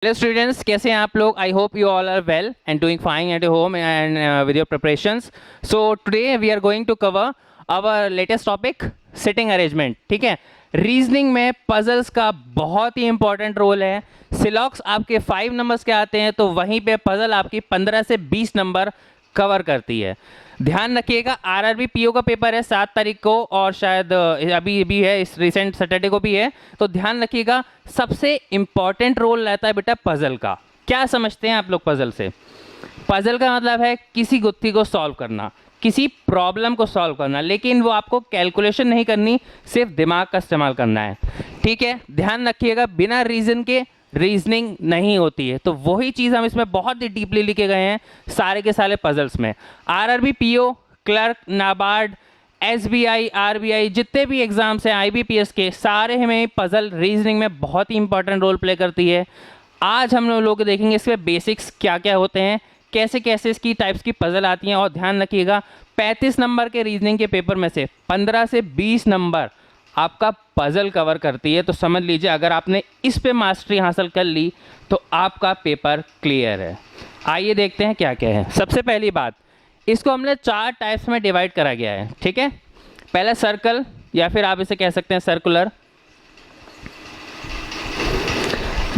Hello students, कैसे हैं आप लोग? I hope you all are well and doing fine at home and with your preparations. So today we are going to cover our latest topic, sitting arrangement. ठीक है, reasoning में puzzles का बहुत ही important role है. सिलॉक्स आपके 5 numbers के आते हैं, तो वहीं पे पजल आपकी 15 से 20 नंबर कवर करती है. ध्यान रखिएगा, आरआरबी पीओ का पेपर है 7 तारीख को, और शायद अभी भी है, इस रिसेंट सैटरडे को भी है. तो ध्यान रखिएगा, सबसे इंपॉर्टेंट रोल रहता है बेटा पजल का. क्या समझते हैं आप लोग पजल से? पजल का मतलब है किसी गुत्थी को सॉल्व करना, किसी प्रॉब्लम को सॉल्व करना, लेकिन वो आपको कैलकुलेशन नहीं करनी, सिर्फ दिमाग का इस्तेमाल करना है. ठीक है, ध्यान रखिएगा, बिना रीजन के रीजनिंग नहीं होती है. तो वही चीज़ हम इसमें बहुत ही डीपली लिखे गए हैं सारे के सारे पजल्स में. RRB PO, clerk, NABARD, SBI, RBI, जितने भी एग्जाम्स हैं आईबीपीएस के, सारे में पजल रीजनिंग में बहुत ही इंपॉर्टेंट रोल प्ले करती है. आज हम लोग देखेंगे इसके बेसिक्स क्या क्या होते हैं, कैसे कैसे इसकी टाइप्स की पजल आती हैं. और ध्यान रखिएगा, 35 नंबर के रीजनिंग के पेपर में से 15 से 20 नंबर आपका पजल कवर करती है. तो समझ लीजिए, अगर आपने इस पे मास्टरी हासिल कर ली तो आपका पेपर क्लियर है. आइए देखते हैं क्या क्या है. सबसे पहली बात, इसको हमने 4 टाइप्स में डिवाइड करा गया है. ठीक है, पहला सर्कल, या फिर आप इसे कह सकते हैं सर्कुलर.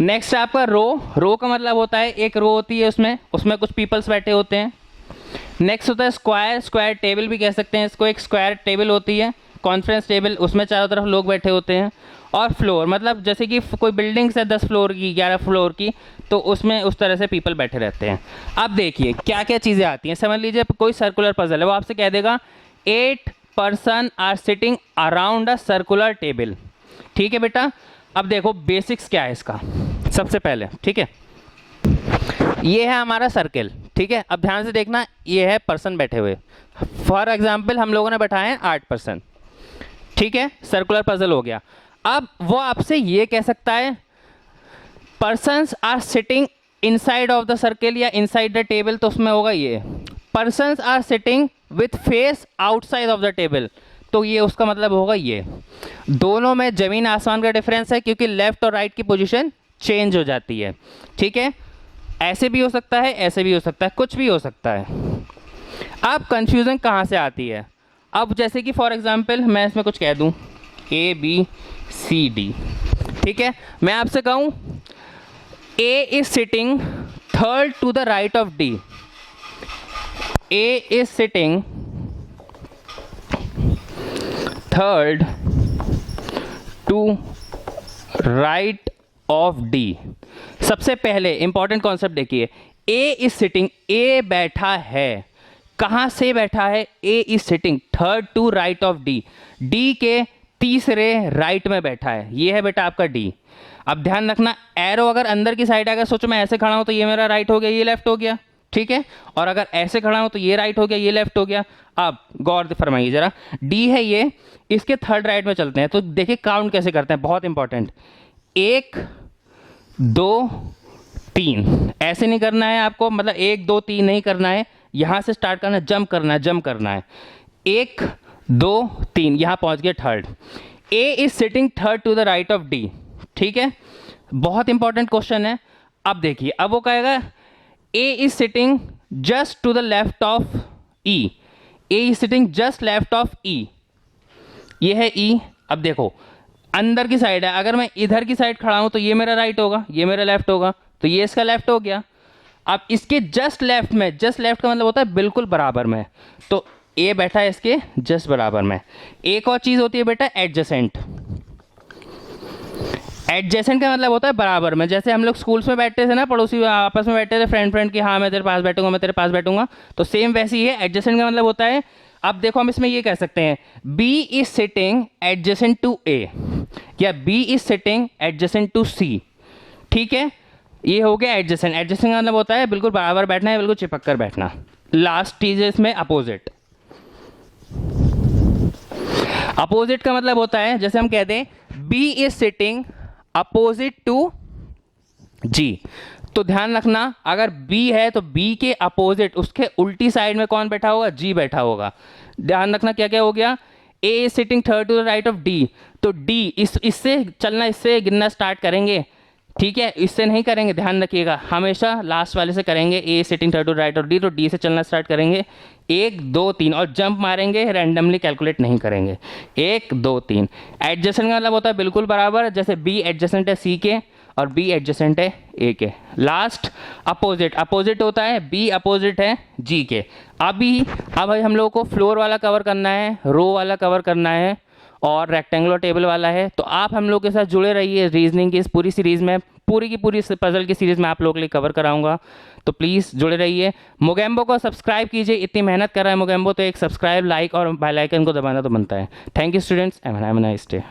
नेक्स्ट आपका रो. रो का मतलब होता है एक रो होती है, उसमें कुछ पीपल्स बैठे होते हैं. नेक्स्ट होता है स्क्वायर. स्क्वायर टेबल भी कह सकते हैं इसको, एक स्क्वायर टेबल होती है, कॉन्फ्रेंस टेबल, उसमें चारों तरफ लोग बैठे होते हैं. और फ्लोर मतलब जैसे कि कोई बिल्डिंग्स है 10 फ्लोर की, 11 फ्लोर की, तो उसमें उस तरह से पीपल बैठे रहते हैं. अब देखिए क्या क्या चीज़ें आती हैं. समझ लीजिए कोई सर्कुलर पजल है, वो आपसे कह देगा 8 person are sitting around a circular table. ठीक है बेटा, अब देखो बेसिक्स क्या है इसका. सबसे पहले, ठीक है, ये है हमारा सर्कल. ठीक है, अब ध्यान से देखना, ये है पर्सन बैठे हुए. फॉर एग्जाम्पल हम लोगों ने बैठाए हैं 8 पर्सन. ठीक है, सर्कुलर पजल हो गया. अब वो आपसे ये कह सकता है persons are sitting inside of the circle या इनसाइड द टेबल, तो उसमें होगा ये persons are sitting with face outside of the table, तो ये उसका मतलब होगा ये. दोनों में जमीन आसमान का डिफरेंस है, क्योंकि लेफ्ट और राइट की पोजीशन चेंज हो जाती है. ठीक है, ऐसे भी हो सकता है, ऐसे भी हो सकता है, कुछ भी हो सकता है. अब कंफ्यूजन कहाँ से आती है? अब जैसे कि फॉर एग्जांपल मैं इसमें कुछ कह दूं ए बी सी डी. ठीक है, मैं आपसे कहूं A is sitting third to the right of D. A is sitting third to right of D. सबसे पहले इंपॉर्टेंट कॉन्सेप्ट देखिए, ए इज सिटिंग, ए बैठा है, कहां से बैठा है? A is sitting third to right of D, D के तीसरे राइट में बैठा है. ये है बेटा आपका डी. अब ध्यान रखना, एरो अगर अंदर की साइड आएगा, सोचो मैं ऐसे खड़ा हूं तो ये मेरा राइट हो गया, ये लेफ्ट हो गया. ठीक है, और अगर ऐसे खड़ा हूं तो ये राइट हो गया, ये लेफ्ट हो गया. अब गौर फरमाइए जरा, डी है ये, इसके थर्ड राइट में चलते हैं. तो देखिए काउंट कैसे करते हैं, बहुत इंपॉर्टेंट. 1 2 3, ऐसे नहीं करना है आपको, मतलब 1 2 3 नहीं करना है, यहां से स्टार्ट करना है, जंप करना है, जंप करना है. 1 2 3, यहां पहुंच गया third. A is sitting third to the right of D. ठीक है, बहुत इंपॉर्टेंट क्वेश्चन है. अब देखिए, अब वो कहेगा A is sitting just to the left of E. A is sitting just left of E, ये है ई. अब देखो अंदर की साइड है, अगर मैं इधर की साइड खड़ा हूं तो ये मेरा राइट होगा, ये मेरा लेफ्ट होगा, तो ये इसका लेफ्ट हो गया. अब इसके जस्ट लेफ्ट में, जस्ट लेफ्ट का मतलब होता है बिल्कुल बराबर में, तो ए बैठा है इसके जस्ट बराबर में. एक और चीज होती है बेटा एडजेसेंट. एडजेसेंट का मतलब होता है बराबर में. जैसे हम लोग स्कूल्स में बैठते थे ना, पड़ोसी आपस में बैठते थे, फ्रेंड की, हाँ मैं तेरे पास बैठूंगा, मैं तेरे पास बैठूंगा, तो सेम वैसे ही है. एडजेसेंट का मतलब होता है, अब देखो हम इसमें ये कह सकते हैं B is sitting adjacent to A, या B is sitting adjacent to C. ठीक है, ये हो गया एडजेसेंट. एडजेसेंट का मतलब होता है बिल्कुल बराबर बैठना है, बिल्कुल चिपक कर बैठना. लास्ट चीज है इसमें अपोजिट. अपोजिट का मतलब होता है, जैसे हम कहते हैं B is sitting opposite to G. तो ध्यान रखना, अगर B है तो B के अपोजिट, उसके उल्टी साइड में कौन बैठा होगा? G बैठा होगा. ध्यान रखना क्या क्या हो गया, A is sitting third to the right of D, तो D इससे चलना, इससे गिनना स्टार्ट करेंगे, ठीक है, इससे नहीं करेंगे, ध्यान रखिएगा, हमेशा लास्ट वाले से करेंगे। ए सिटिंग थर्ड टू राइट और डी, तो डी से चलना स्टार्ट करेंगे, 1 2 3 और जंप मारेंगे, रैंडमली कैलकुलेट नहीं करेंगे। 1 2 3 एडजेसेंट का मतलब होता है बिल्कुल बराबर, जैसे बी एडजेसेंट है सी के और बी एडजेसेंट है ए के। लास्ट अपोजिट, अपोजिट होता है बी अपोजिट है जी के। अब हम लोगों को फ्लोर वाला कवर करना है, रो वाला कवर करना है और रेक्टेंगुलर टेबल वाला है। तो आप हम लोग के साथ जुड़े रहिए रीजनिंग की इस पूरी सीरीज़ में, पूरी की पूरी पजल की सीरीज़ में आप लोगों के लिए कवर कराऊंगा, तो प्लीज़ जुड़े रहिए। मोगेम्बो को सब्सक्राइब कीजिए, इतनी मेहनत कर रहा है मोगेम्बो, तो एक सब्सक्राइब, लाइक और बेल आइकन को दबाना तो बनता है। Thank you students, have a nice day.